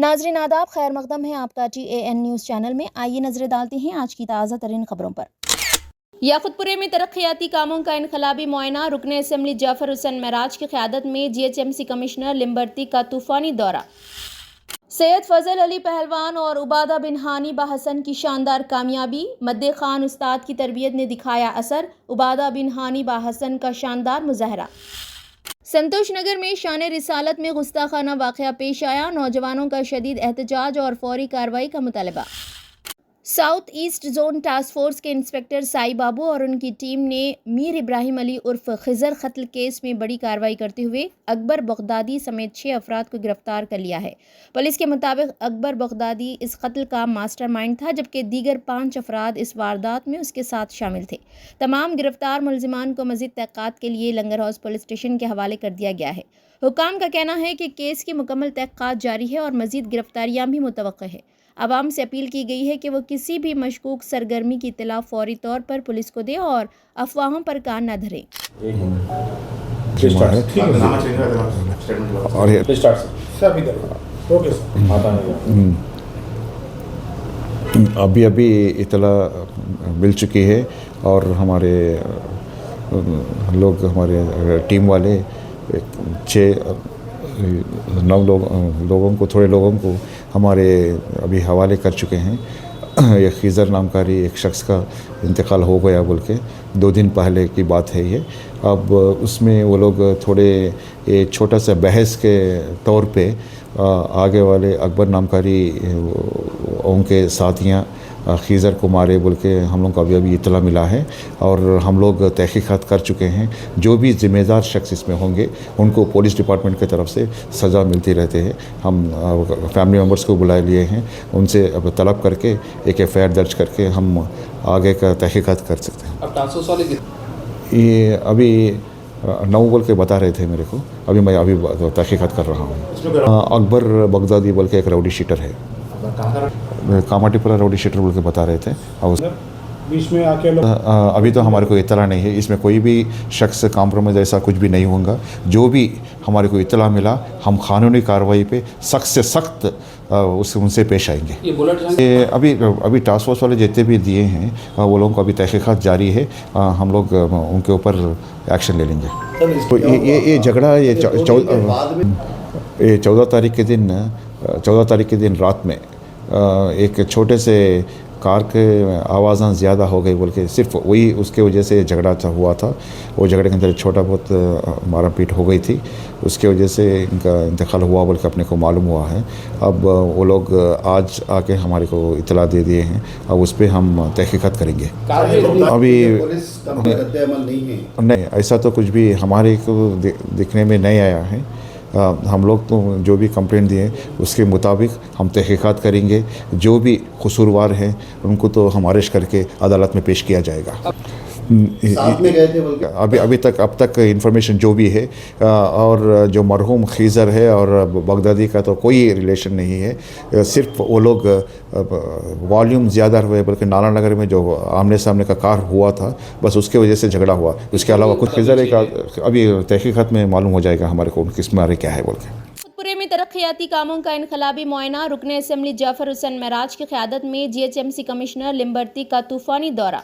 नाजरीन आदाब, खैर मकदम है आपका TAN न्यूज़ चैनल में। आइए नजरें डालते हैं आज की ताज़ा तरीन खबरों पर। याकुतपुरे में तरक्याती कामों का इनकलाबी मुआयना। रुकने असम्बली जाफर हुसैन महराज की क़यादत में GHMC कमिश्नर लिम्बर्ती का तूफ़ानी दौरा। सैयद फजल अली पहलवान और उबादा बिन हानी बाहसन की शानदार कामयाबी। मद्दे खान उस्ताद की तरबियत ने दिखाया असर। उबादा बिन हानी बाहसन का शानदार मुजाहरा। संतोष नगर में शान रिसालत में गुस्ताखाना वाक़या पेश आया। नौजवानों का शदीद एहतजाज और फौरी कार्रवाई का मुतालबा। South east zone task force के इंस्पेक्टर साई बाबू और उनकी टीम ने मीर इब्राहिम अली उर्फ खिजर कत्ल केस में बड़ी कार्रवाई करते हुए अकबर बगदादी समेत 6 अफराद को गिरफ्तार कर लिया है। पुलिस के मुताबिक अकबर बगदादी इस कत्ल का मास्टरमाइंड था, जबकि दीगर 5 अफराद इस वारदात में उसके साथ शामिल थे। तमाम गिरफ्तार मुलजिमान को मज़ीद तहक़ीक़ात के लिए लंगर हाउस पुलिस स्टेशन के हवाले कर दिया गया है। हुकाम का कहना है कि केस की मुकम्मल तहक़ीक़ात जारी है और मज़ीद गिरफ्तारियाँ भी मुतवक्क़ा है। आवाम से अपील की गई है कि वो किसी भी मशकूक सरगर्मी की इत्तला फौरी तौर पर पुलिस को दे और अफवाहों पर कान न धरे। अभी अभी इत्तला मिल चुकी है और हमारे लोग, हमारे टीम वाले 6-9 लोगों को, थोड़े लोगों को हमारे अभी हवाले कर चुके हैं। एक खिजर नामकारी एक शख्स का इंतकाल हो गया बोल के 2 दिन पहले की बात है ये। अब उसमें वो लोग थोड़े एक छोटा सा बहस के तौर पे आगे वाले अकबर नामकारी उनके साथियाँ खिजर को मारे बोल के हम लोग को अभी इत्तला मिला है और हम लोग तहकीक़ात कर चुके हैं। जो भी ज़िम्मेदार शख्स इसमें होंगे उनको पुलिस डिपार्टमेंट की तरफ से सज़ा मिलती रहते हैं। हम फैमिली मेम्बर्स को बुला लिए हैं, उनसे अब तलब करके एक FIR दर्ज करके हम आगे का तहकीक़ात कर सकते हैं। अब ट्रांसफर वाले ये अभी 9 बोल के बता रहे थे मेरे को, अभी मैं तहकीक़ात कर रहा हूँ। अकबर बगदादी बोल के एक राउडी शीटर है, कामाटीपुरा राउडी शीटर बोल के बता रहे थे। और बीच में आके अभी तो हमारे को इत्तला नहीं है, इसमें कोई भी शख्स कॉम्प्रोमाइज़ ऐसा कुछ भी नहीं होगा। जो भी हमारे को इत्तला मिला हम कानूनी कार्रवाई पे सख्त से सख्त उनसे पेश आएंगे। ये अभी टास्क फोर्स वाले जितने भी दिए हैं वो लोगों को अभी तहकीक़ात जारी है, हम लोग उनके ऊपर एक्शन ले लेंगे। तो ये झगड़ा ये 14 तारीख के दिन रात में एक छोटे से कार के आवाज़ां ज़्यादा हो गई बोल के सिर्फ वही उसके वजह से झगड़ा हुआ था। वो झगड़े के अंदर छोटा बहुत मारा पीट हो गई थी, उसके वजह से इनका इंतकाल हुआ बोल के अपने को मालूम हुआ है। अब वो लोग आज आके हमारे को इत्तला दे दिए हैं, अब उस पर हम तहकीक़ात करेंगे। अभी नहीं, ऐसा तो कुछ भी हमारे को दिखने में नहीं आया है। हम लोग तो जो भी कंप्लेंट दिए उसके मुताबिक हम तहकीक़ात करेंगे। जो भी कसूरवार हैं उनको तो हम अरेस्ट करके अदालत में पेश किया जाएगा। साथ में गए थे अब तक इंफॉर्मेशन जो भी है, और जो मरहूम खिजर है और बगदादी का तो कोई रिलेशन नहीं है। सिर्फ वो लोग वॉल्यूम ज़्यादा हुए बल्कि नाला नगर में जो आमने सामने का कार हुआ था बस उसके वजह से झगड़ा हुआ। उसके अलावा कुछ खिजर का अभी तहकीक़ात में मालूम हो जाएगा हमारे को किस मारे क्या है बोल के। याकुतपुरे में तरक्याती कामों का इनकलाबी मुआयना। रुकने असम्बली जाफर हुसैन महराज की क़यादत में GHMC कमिश्नर लिम्बर्ती का तूफ़ानी दौरा।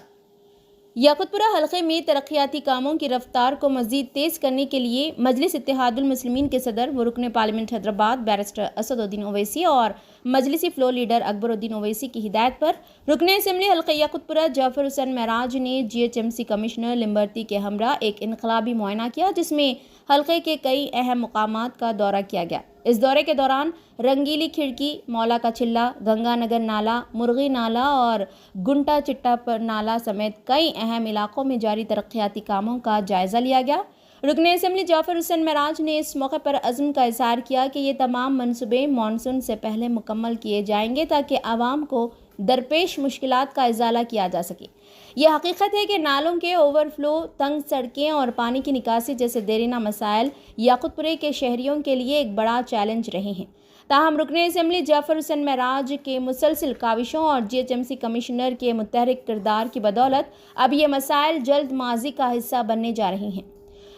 याकुतपुरा हल्के में तरक्याती कामों की रफ्तार को मज़ीद तेज़ करने के लिए मजलिस इत्तेहादुल मुस्लिमीन के सदर व रुकन पार्लियामेंट हैदराबाद बैरिस्टर असदुद्दीन ओवैसी और मजलिसी फ्लोर लीडर अकबरुद्दीन ओवैसी की हिदायत पर रुकन असम्बली हल्का याकुतपुरा जाफर हुसैन महराज ने GHMC कमिश्नर लिम्बर्ती के हमरा एक इनकलाबी मुआयना किया, जिसमें हल्के के कई अहम मुकामात का दौरा किया गया। इस दौरे के दौरान रंगीली खिड़की, मौला का चिल्ला, गंगानगर नाला, मुर्गी नाला और गुंटा चिट्टा पर नाला समेत कई अहम इलाकों में जारी तरक्याती कामों का जायज़ा लिया गया। रुकन असम्बली जाफर हुसैन महराज ने इस मौके पर अज़्म का इज़हार किया कि ये तमाम मनसूबे मानसून से पहले मुकम्मल किए जाएंगे ताकि आवाम को दरपेश मुश्किलात का इज़ाला किया जा सके। यह हकीकत है कि नालों के ओवरफ्लो, तंग सड़कें और पानी की निकासी जैसे देरीना मसाइल याकुतपुरे के शहरियों के लिए एक बड़ा चैलेंज रहे हैं। ताहम रुकन असम्बली जाफर हुसैन महराज के मुसलसिल काविशों और GHMC कमिश्नर के मुतहरिक किरदार की बदौलत अब ये मसाइल जल्द माजी का हिस्सा बनने जा रहे हैं।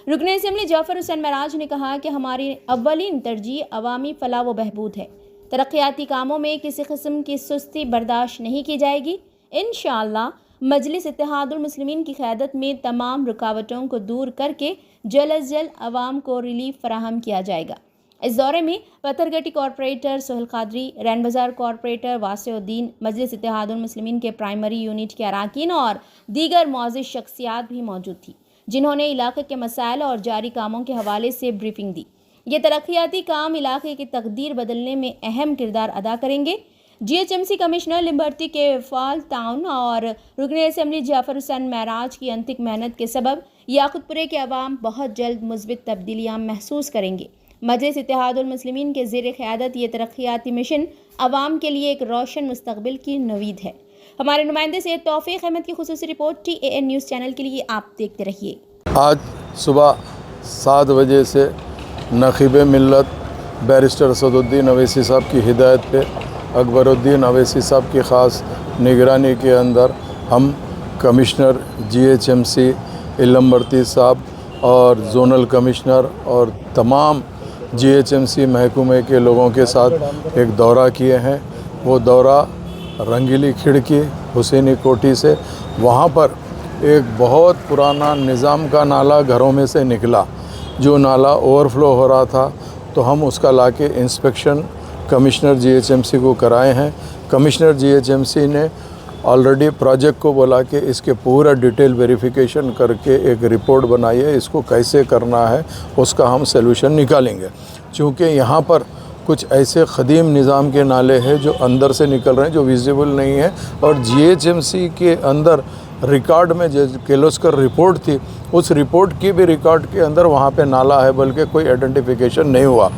रुकन असम्बली जाफर हुसैन महराज ने कहा कि हमारी अव्वलीन तरजीह अवामी फलाह व बहबूद है। तरक्याती कामों में किसी किस्म की सुस्ती बर्दाश्त नहीं की जाएगी। इंशाअल्लाह मजलिस इत्तेहादुल मुस्लिमीन की क़यादत में तमाम रुकावटों को दूर करके जल्द अज जल्द आवाम को रिलीफ फराहम किया जाएगा। इस दौरे में पत्थरगट्टी कॉरपोरेटर सोहेल कादरी, रैन बाज़ार कॉरपोरेटर वासिउद्दीन, मजलिस इत्तेहादुल मुस्लिमीन के प्राइमरी यूनिट के अरकान और दीगर मुअज़्ज़िज़ शख्सियात भी मौजूद थी, जिन्होंने इलाके के मसाइल और जारी कामों के हवाले से ब्रीफिंग दी। ये तरक्याती काम इलाके की तकदीर बदलने में अहम किरदार अदा करेंगे। GHMC कमिश्नर लिम्बर्ती के फ़ाल टाउन और रुकने असम्बली जाफ़र हुसैन महराज की अंतिक मेहनत के सबब याक़ूतपुरे के अवाम बहुत जल्द मुस्बित तब्दीलियाँ महसूस करेंगे। मजलिस इत्तेहादुल मुस्लिमीन के ज़ेर क़यादत ये तरक्याती मिशन अवाम के लिए एक रोशन मुस्तक़बिल की नवीद है। हमारे नुमाइंदे से तौफ़ीक़ अहमद की ख़ुसूसी रिपोर्ट TAN न्यूज़ चैनल के लिए आप देखते रहिए। आज सुबह 7 बजे से नक़ीब मिल्लत बैरिस्टर असदुद्दीन अवैसी साहब की हिदायत पे अकबरुद्दीन अवैसी साहब की ख़ास निगरानी के अंदर हम कमिश्नर GHMC लिम्बर्ती साहब और जोनल कमिश्नर और तमाम GHMC महकमे के लोगों के साथ एक दौरा किए हैं। वो दौरा रंगीली खिड़की हुसैनी कोठी से, वहाँ पर एक बहुत पुराना निज़ाम का नाला घरों में से निकला, जो नाला ओवरफ्लो हो रहा था, तो हम उसका लाके इंस्पेक्शन कमिश्नर GHMC को कराए हैं। कमिश्नर GHMC ने ऑलरेडी प्रोजेक्ट को बोला कि इसके पूरा डिटेल वेरिफिकेशन करके एक रिपोर्ट बनाई है, इसको कैसे करना है उसका हम सलूशन निकालेंगे। चूँकि यहाँ पर कुछ ऐसे क़दीम निज़ाम के नाले हैं जो अंदर से निकल रहे हैं, जो विजिबल नहीं है, और GHMC के अंदर रिकॉर्ड में जो किर्लोस्कर रिपोर्ट थी, उस रिपोर्ट की भी रिकॉर्ड के अंदर वहाँ पे नाला है, बल्कि कोई आइडेंटिफिकेशन नहीं हुआ।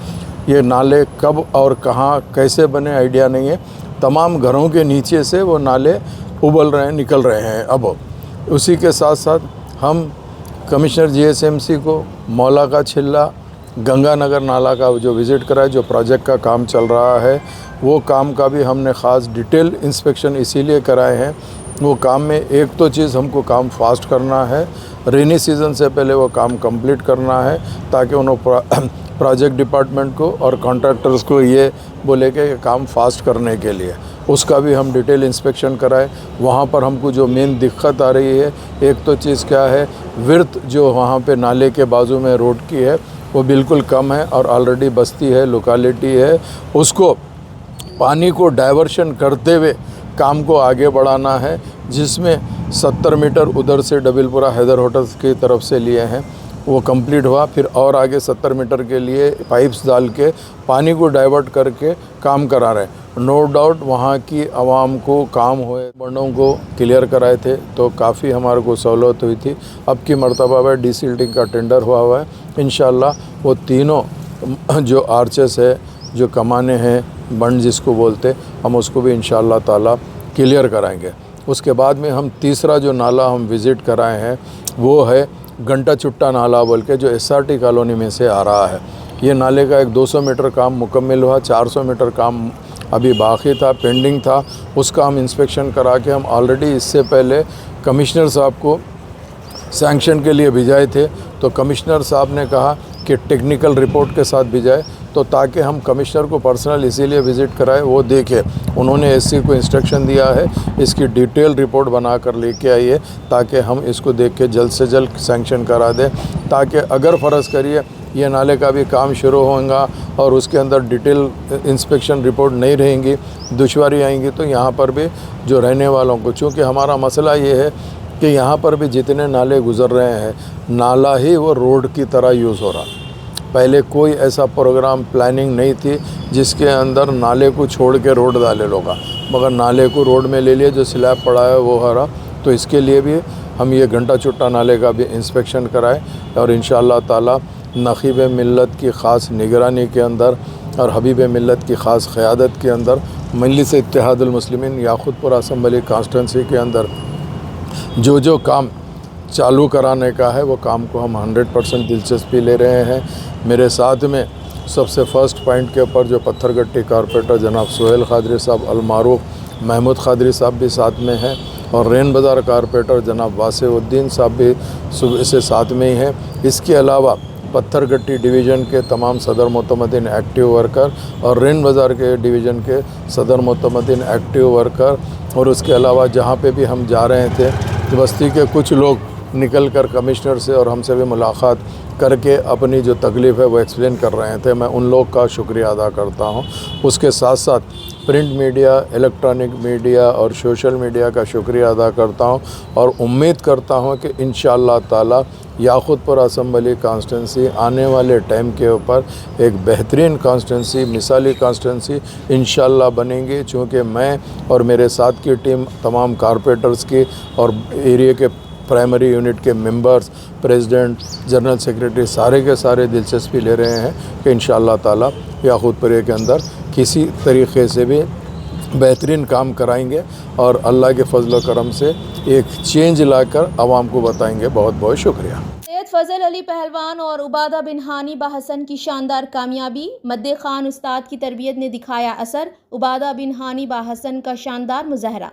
ये नाले कब और कहाँ कैसे बने आइडिया नहीं है। तमाम घरों के नीचे से वो नाले उबल रहे हैं, निकल रहे हैं। अब उसी के साथ साथ हम कमिश्नर GHMC को मौला का छिल्ला, गंगानगर नाला का जो विज़िट करा है, जो प्रोजेक्ट का काम चल रहा है, वो काम का भी हमने ख़ास डिटेल इंस्पेक्शन इसीलिए कराए हैं। वो काम में एक तो चीज़ हमको काम फास्ट करना है, रेनी सीज़न से पहले वो काम कंप्लीट करना है, ताकि उन्होंने प्रोजेक्ट डिपार्टमेंट को और कॉन्ट्रैक्टर्स को ये बोले कि काम फास्ट करने के लिए उसका भी हम डिटेल इंस्पेक्शन कराए। वहाँ पर हमको जो मेन दिक्कत आ रही है, एक तो चीज़ क्या है, विर्थ जो वहाँ पे नाले के बाजू में रोड की है वो बिल्कुल कम है, और ऑलरेडी बस्ती है, लोकेलिटी है, उसको पानी को डाइवर्शन करते हुए काम को आगे बढ़ाना है, जिसमें 70 मीटर उधर से डबिलपुरा हैदर होटल्स की तरफ से लिए हैं, वो कंप्लीट हुआ। फिर और आगे 70 मीटर के लिए पाइप्स डाल के पानी को डाइवर्ट करके काम करा रहे हैं। नो डाउट वहाँ की आवाम को काम हुए, बंडों को क्लियर कराए थे, तो काफ़ी हमारे को सहूलत हुई थी। अब की मरतबा में डीसिल्टिंग का टेंडर हुआ है। इंशाल्लाह वो तीनों जो आर्चेस है, जो कमाने हैं, बंड जिसको बोलते, हम उसको भी इंशाल्लाह ताला क्लियर कराएंगे। उसके बाद में हम तीसरा जो नाला हम विज़िट कराए हैं वो है घंटा चुट्टा नाला बोल के, जो SRT कॉलोनी में से आ रहा है। ये नाले का एक 200 मीटर काम मुकम्मल हुआ, 400 मीटर काम अभी बाकी था, पेंडिंग था। उसका हम इंस्पेक्शन करा के हम ऑलरेडी इससे पहले कमिश्नर साहब को सैंक्शन के लिए भिजाए थे, तो कमिश्नर साहब ने कहा कि टेक्निकल रिपोर्ट के साथ भिजाए, तो ताकि हम कमिश्नर को पर्सनल इसीलिए विज़िट कराए, वो देखे। उन्होंने SC को इंस्ट्रक्शन दिया है इसकी डिटेल रिपोर्ट बना कर लेके आइए, ताकि हम इसको देख के जल्द से जल्द सैंक्शन करा दें, ताकि अगर फ़र्ज़ करिए ये नाले का भी काम शुरू होगा और उसके अंदर डिटेल इंस्पेक्शन रिपोर्ट नहीं रहेंगी, दुश्वारी आएंगी, तो यहाँ पर भी जो रहने वालों को, चूँकि हमारा मसला ये है कि यहाँ पर भी जितने नाले गुज़र रहे हैं, नाला ही वो रोड की तरह यूज़ हो रहा। पहले कोई ऐसा प्रोग्राम प्लानिंग नहीं थी जिसके अंदर नाले को छोड़ के रोड डाले लोग, मगर नाले को रोड में ले लिए, जो स्लैब पड़ा है वो हरा। तो इसके लिए भी हम ये घंटा चुट्टा नाले का भी इंस्पेक्शन कराए, और इंशाअल्लाह ताला नक़ीब मिल्लत की ख़ास निगरानी के अंदर और हबीब मिल्लत की ख़ास क़यादत के अंदर मजलिस इत्तेहादुल मुस्लिमीन याक़ूतपुर असम्बली कॉन्स्टिट्यूंसी के अंदर जो काम चालू कराने का है, वो काम को हम 100% दिलचस्पी ले रहे हैं। मेरे साथ में सबसे फ़र्स्ट पॉइंट के ऊपर जो पत्थरगट्टी कॉरपोरेटर जनाब सोहेल कादरी साहब, अलमारूफ महमूद कादरी साहब भी साथ में हैं, और रैन बाज़ार कॉरपोरेटर जनाब वासिउद्दीन साहब भी सुबह से साथ में ही हैं। इसके अलावा पत्थरगट्टी डिवीज़न के तमाम सदर मोतमदीन एक्टिव वर्कर और रिन बाज़ार के डिवीज़न के सदर मोतमदीन एक्टिव वर्कर, और उसके अलावा जहाँ पे भी हम जा रहे थे बस्ती के कुछ लोग निकल कर कमिश्नर से और हमसे भी मुलाकात करके अपनी जो तकलीफ़ है वो एक्सप्लेन कर रहे थे। मैं उन लोग का शुक्रिया अदा करता हूँ। उसके साथ साथ प्रिंट मीडिया, इलेक्ट्रॉनिक मीडिया और सोशल मीडिया का शुक्रिया अदा करता हूँ और उम्मीद करता हूँ कि इंशाअल्लाह ताला याक़ूतपुर असम्बली कॉन्स्टिट्यूंसी आने वाले टाइम के ऊपर एक बेहतरीन कॉन्स्टिट्यूंसी, मिसाली कॉन्स्टिट्यूंसी इंशाअल्लाह बनेंगी। चूँकि मैं और मेरे साथ की टीम तमाम कारपोरेटर्स की और एरिया के प्राइमरी यूनिट के मेंबर्स, प्रेसिडेंट, जनरल सेक्रेटरी सारे के सारे दिलचस्पी ले रहे हैं कि इंशाअल्लाह ताला याक़ूतपुर के अंदर किसी तरीक़े से भी बेहतरीन काम कराएंगे और अल्लाह के फजल व करम से एक चेंज लाकर आवाम को बताएंगे। बहुत बहुत शुक्रिया। सैयद फजल अली पहलवान और उबादा बिन हानी बाहसन की शानदार कामयाबी। मद्दे खान उस्ताद की तरबियत ने दिखाया असर। उबादा बिन हानी बाहसन का शानदार मुजाहरा।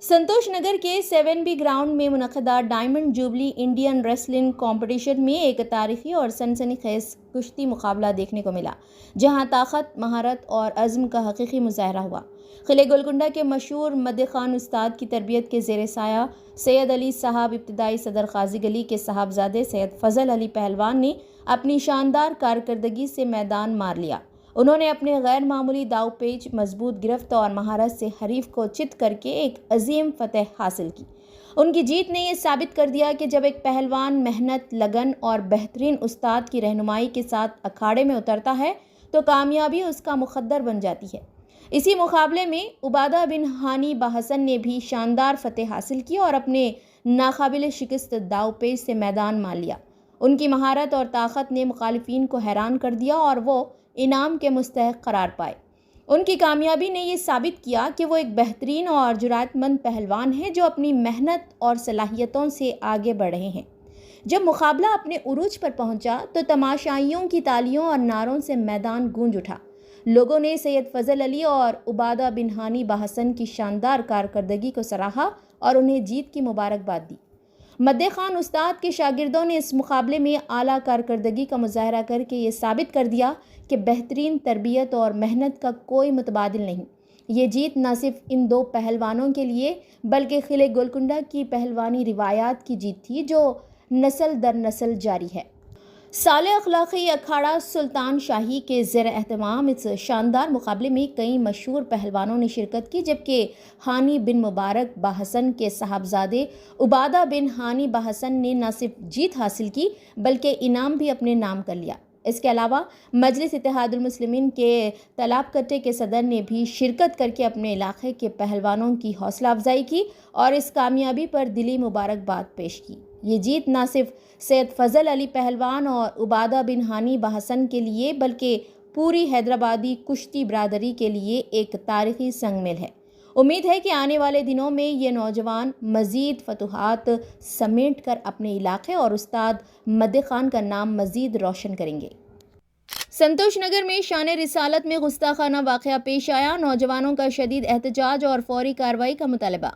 संतोष नगर के 7B ग्राउंड में मुनक़दा diamond jubilee Indian wrestling competition में एक तारीखी और सनसनीखेज कुश्ती मुकाबला देखने को मिला, जहां ताकत, महारत और अज़्म का हकीकी मुज़ाहरा हुआ। किले गोलकुंडा के मशहूर मद्दे खान उस्ताद की तरबियत के ज़ेर साया सैयद अली साहब इब्तिदाई सदर काजी गली के साहबजादे सैयद फजल अली पहलवान ने अपनी शानदार कारकर्दगी से मैदान मार लिया। उन्होंने अपने गैर मामूली दाव पेच, मजबूत गिरफ्त और महारत से हरीफ को चित करके एक अजीम फतह हासिल की। उनकी जीत ने यह साबित कर दिया कि जब एक पहलवान मेहनत, लगन और बेहतरीन उस्ताद की रहनुमाई के साथ अखाड़े में उतरता है तो कामयाबी उसका मुक़द्दर बन जाती है। इसी मुकाबले में उबादा बिन हानी बाहसन ने भी शानदार फतह हासिल की और अपने नाकाबिल शिकस्त दाव पेच से मैदान मार लिया। उनकी महारत और ताकत ने मुखालिफिन को हैरान कर दिया और वो इनाम के मुस्तहक़ करार पाए। उनकी कामयाबी ने यह साबित किया कि वो एक बेहतरीन और जुरातमंद पहलवान हैं जो अपनी मेहनत और सलाहियतों से आगे बढ़ रहे हैं। जब मुकाबला अपने उरूज पर पहुंचा तो तमाशाइयों की तालियों और नारों से मैदान गूंज उठा। लोगों ने सैयद फजल अली और उबादा बिन हानी बाहसन की शानदार कारकर्दगी को सराहा और उन्हें जीत की मुबारकबाद दी। मद्दे खान उस्ताद के शागिर्दों ने इस मुकाबले में आला कारकर्दगी का मुजाहरा करके ये साबित कर दिया कि बेहतरीन तरबियत और मेहनत का कोई मुतबादिल नहीं। ये जीत न सिर्फ इन दो पहलवानों के लिए बल्कि किले गोलकुंडा की पहलवानी रिवायात की जीत थी जो नस्ल दर नस्ल जारी है। साले अखलाक़ी अखाड़ा सुल्तान शाही के ज़ेर एहतमाम इस शानदार मुकाबले में कई मशहूर पहलवानों ने शिरकत की, जबकि हानी बिन मुबारक बाहसन के साहबजादे उबादा बिन हानी बाहसन ने न सिर्फ जीत हासिल की बल्कि इनाम भी अपने नाम कर लिया। इसके अलावा मजलिस इत्तेहादुल मुस्लिमीन के तलाब कट्टे के सदर ने भी शिरकत करके अपने इलाके के पहलवानों की हौसला अफजाई की और इस कामयाबी पर दिली मुबारकबाद पेश की। ये जीत न सिर्फ सैयद फजल अली पहलवान और उबादा बिन हानी बाहसन के लिए बल्कि पूरी हैदराबादी कुश्ती बरादरी के लिए एक तारीखी संगमेल है। उम्मीद है कि आने वाले दिनों में ये नौजवान मज़ीद फतूहात समेट कर अपने इलाके और उस्ताद मद्दे खान का नाम मज़ीद रोशन करेंगे। संतोष नगर में शान रिसालत में गुस्ताखाना वाक़या पेश आया। नौजवानों का शदीद एहतजाज और फौरी कार्रवाई का मुतालबा।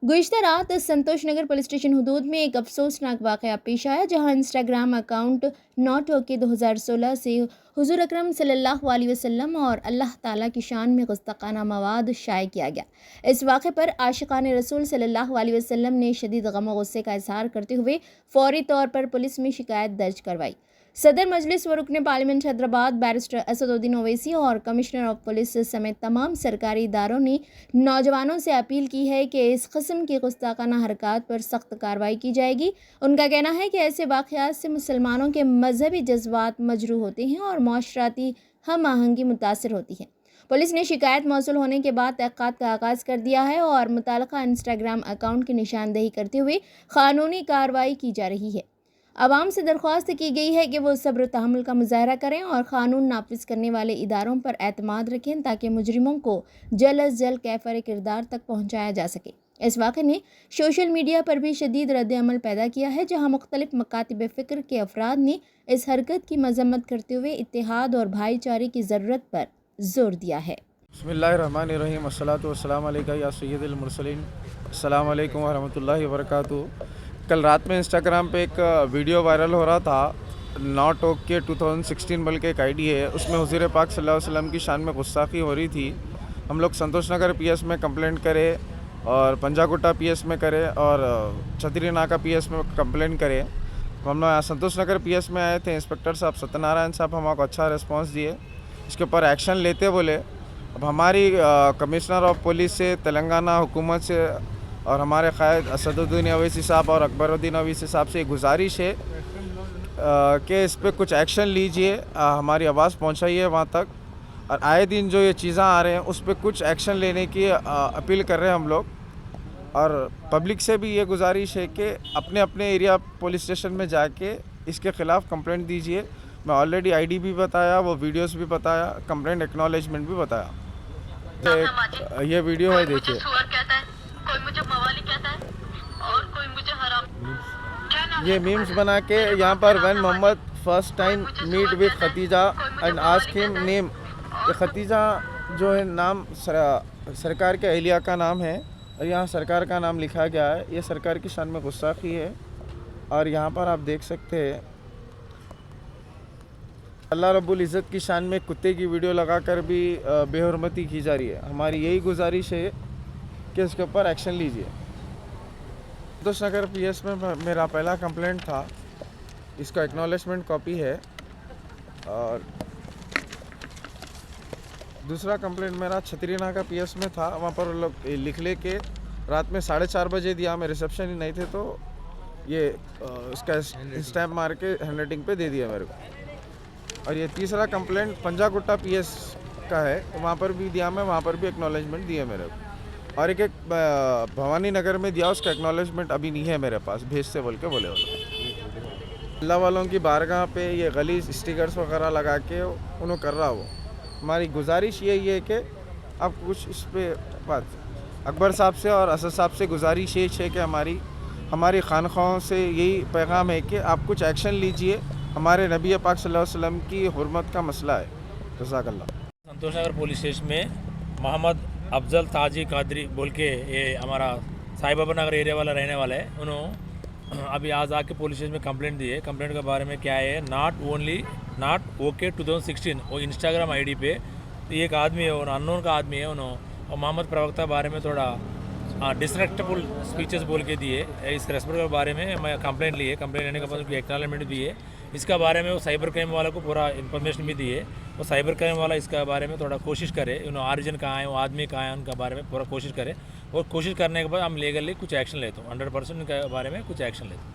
गुज़िश्ता रात संतोष नगर पुलिस स्टेशन हुदूद में एक अफसोसनाक वाक़या पेश आया, जहां इंस्टाग्राम अकाउंट नॉट ओके 2016 से हुज़ूर अकरम सल्लल्लाहु अलैहि वसल्लम और अल्लाह ताला की शान में गुस्ताखाना मवाद शाये किया गया। इस वाक़े पर आशिक़ान रसूल सल्लल्लाहु अलैहि वसल्लम ने शदीद गम और गुस्से का इज़हार करते हुए फ़ौरी तौर पर पुलिस में शिकायत दर्ज करवाई। सदर मजलिस व रुकने पार्लियामेंट हैदराबाद बैरिस्टर असदुद्दीन ओवैसी और कमिश्नर ऑफ पुलिस समेत तमाम सरकारी इदारों ने नौजवानों से अपील की है कि इस किस्म की गुस्ताखाना हरकत पर सख्त कार्रवाई की जाएगी। उनका कहना है कि ऐसे वाक़यात से मुसलमानों के मजहबी जज्बात मजरूह होते हैं और माशराती हम आहंगी मुतासर होती है। पुलिस ने शिकायत मौसूल होने के बाद तहक़ीक़ात का आगाज़ कर दिया है और मुताल्लिक़ा इंस्टाग्राम अकाउंट की निशानदेही करते हुए क़ानूनी कार्रवाई की जा रही है। आवाम से दरख्वास्त की गई है कि वो सब्र तहम्मुल का मुज़ाहरा करें और क़ानून नाफिज़ करने वाले इदारों पर एतमाद रखें ताकि मुजरिमों को जल्द अज़ जल्द कैफ़र किरदार तक पहुँचाया जा सके। इस वाक़े ने सोशल मीडिया पर भी शदीद रद्द-ए-अमल पैदा किया है, जहाँ मुख्तलिफ़ मकातिब फ़िक्र के अफराद ने इस हरकत की मज़म्मत करते हुए इत्तेहाद और भाईचारे की ज़रूरत पर जोर दिया है। बिस्मिल्लाहिर्रहमानिर्रहीम, अस्सलातु वस्सलामु अलैका या सय्यदुल मुरसलीन, अस्सलामु अलैकुम व रहमतुल्लाहि व बरकातुहू। कल रात में इंस्टाग्राम पे एक वीडियो वायरल हो रहा था नॉट ओके 2016 बल के एक आईडी है, उसमें हुज़ूर पाक सल्लल्लाहु अलैहि वसल्लम की शान में गुस्ताखी हो रही थी। हम लोग संतोष नगर पीएस में कंप्लेंट करे और पंजागुट्टा पीएस में करे और छतरी नाका पीएस में कंप्लेंट करे। हम लोग संतोष नगर पीएस में आए थे, इंस्पेक्टर साहब सत्यनारायण साहब हमको अच्छा रिस्पांस दिए, इसके ऊपर एक्शन लेते बोले। अब हमारी कमिश्नर ऑफ पुलिस से, तेलंगाना हुकूमत से और हमारे क़ायद असदुद्दीन अवैसी साहब और अकबरुद्दीन अवैसी साहब से गुजारिश है कि इस पर कुछ एक्शन लीजिए, हमारी आवाज़ पहुंचाइए वहाँ तक, और आए दिन जो ये चीज़ें आ रहे हैं उस पर कुछ एक्शन लेने की अपील कर रहे हैं हम लोग। और पब्लिक से भी ये गुजारिश है कि अपने अपने एरिया पुलिस स्टेशन में जाके इसके ख़िलाफ़ कंप्लेंट दीजिए। मैं ऑलरेडी आईडी भी बताया, वो वीडियोस भी बताया, कंप्लेंट एक्नॉलेजमेंट भी बताया। ये वीडियो है, देखिए। कोई मुझे मवाली कहता है और कोई मुझे हराम। ये मीम्स बना के यहाँ पर when Mohammed first time meet with Khatija and ask him name, ये खतीजा जो है नाम सरकार के अहलिया का नाम है और यहाँ सरकार का नाम लिखा गया है। ये सरकार की शान में गुस्ताखी है। और यहाँ पर आप देख सकते हैं अल्लाह रब्बुल इज़्ज़त की शान में कुत्ते की वीडियो लगाकर भी बेहुरमती की जा रही है। हमारी यही गुजारिश है कि इसके ऊपर एक्शन लीजिए। संतोष नगर पीएस में मेरा पहला कंप्लेंट था, इसका एक्नॉलेजमेंट कॉपी है। और दूसरा कंप्लेंट मेरा छतरी नाका पीएस में था, वहाँ पर लोग लिख ले के रात में 4:30 बजे दिया, मैं रिसेप्शन ही नहीं थे तो ये इसका स्टैम्प मार के हैंड राइटिंग पे दे दिया मेरे को। और ये तीसरा कंप्लेंट पंजागुट्टा पीएस का है, वहाँ पर भी दिया मैं, वहाँ पर भी एक्नॉलेजमेंट दिया मेरे को। और एक भवानी नगर में दिया, उसका एक्नॉलेजमेंट अभी नहीं है मेरे पास, भेज से बोल के बोले वो लोग। अल्लाह वालों की बारगाह पे ये गलीज स्टिकर्स वगैरह लगा के उन्होंने कर रहा वो। हमारी गुजारिश यही है कि आप कुछ इस पर बात अकबर साहब से और असद साहब से गुजारिश ये है कि हमारी खानख्वाहों से यही पैगाम है कि आप कुछ एक्शन लीजिए। हमारे नबी पाक सल्लल्लाहु अलैहि वसल्लम की हुर्मत का मसला है। जज़ाकल्लाह। संतोष नगर पुलिस स्टेशन में मोहम्मद अफजल ताजी कादरी बोल के, ये हमारा साई बाबा नगर एरिया वाला रहने वाला है, उन्होंने अभी आज आके पुलिस स्टेशन में कंप्लेंट दी है। कंप्लेंट के बारे में क्या है, नॉट ओके 2016 वो इंस्टाग्राम आईडी पे एक आदमी है, और अननोन का आदमी है, उन्होंने और मोहम्मद प्रवक्ता बारे में थोड़ा डिसरेस्पेक्टफुल स्पीचेस बोल के दिए। इस रेस्पेक्ट के बारे में मैं कंप्लेंट ली है। कंप्लेंट लेने के बाद उनकी एक्नॉलेजमेंट भी है। इसका बारे में वो साइबर क्राइम वाला को पूरा इन्फॉर्मेशन भी दी है। वो साइबर क्राइम वाला इसका बारे में थोड़ा कोशिश करे, उन्होंने ऑरिजिन कहाँ है, वो आदमी कहाँ है, उनका बारे में पूरा कोशिश करे। और कोशिश करने के बाद हम लीगली कुछ एक्शन लेते हूँ, 100% उनके बारे में कुछ एक्शन लेते हूँ।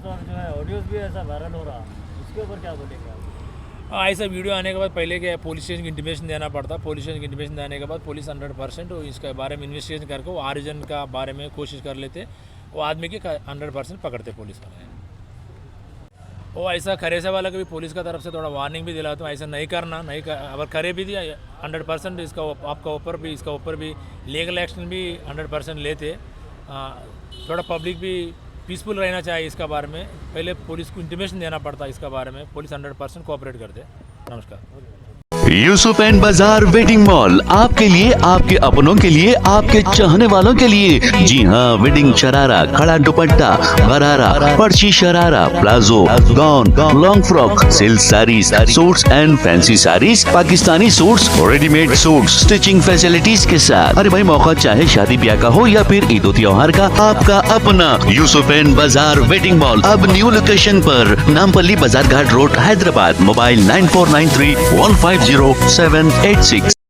जो है ऑडियोज भी ऐसा वायरल हो रहा, उसके ऊपर क्या बोलेंगे आप? ऐसा वीडियो आने के बाद पहले क्या पुलिस स्टेशन की इंटीमेशन देना पड़ता। पुलिस स्टेशन की इंटीमेशन देने के बाद पुलिस 100% इसके बारे में इन्वेस्टिगेशन करके वो ऑरिजिन का बारे में कोशिश कर लेते, वो आदमी के 100% पकड़ते पुलिस वाले। वो ऐसा करे से वाला कभी पुलिस का तरफ से थोड़ा वार्निंग भी दिलाता हूँ, ऐसा नहीं करना, अगर करे भी दिया 100% इसका आपका ऊपर भी, इसका ऊपर भी लीगल एक्शन भी 100% लेते। थोड़ा पब्लिक भी पीसफुल रहना चाहिए। इसका बारे में पहले पुलिस को इंटीमेशन देना पड़ता है, इसका बारे में पुलिस 100% कोऑपरेट करते। नमस्कार। यूसुफ एंड बाजार वेडिंग मॉल आपके लिए, आपके अपनों के लिए, आपके चाहने वालों के लिए। जी हाँ, वेडिंग शरारा, खड़ा दुपट्टा, गरारा, पर्ची sharara, palazzo, gown, long frock, silk saris, suits and fancy saris, Pakistani suits, readymade suits, stitching facilities के साथ। अरे भाई, मौका चाहे शादी ब्याह का हो या फिर ईद त्योहार का, आपका अपना यूसुफ एंड बाजार वेडिंग मॉल अब न्यू लोकेशन पर, नामपल्ली बाजार घाट रोड, हैदराबाद। मोबाइल 9493150786।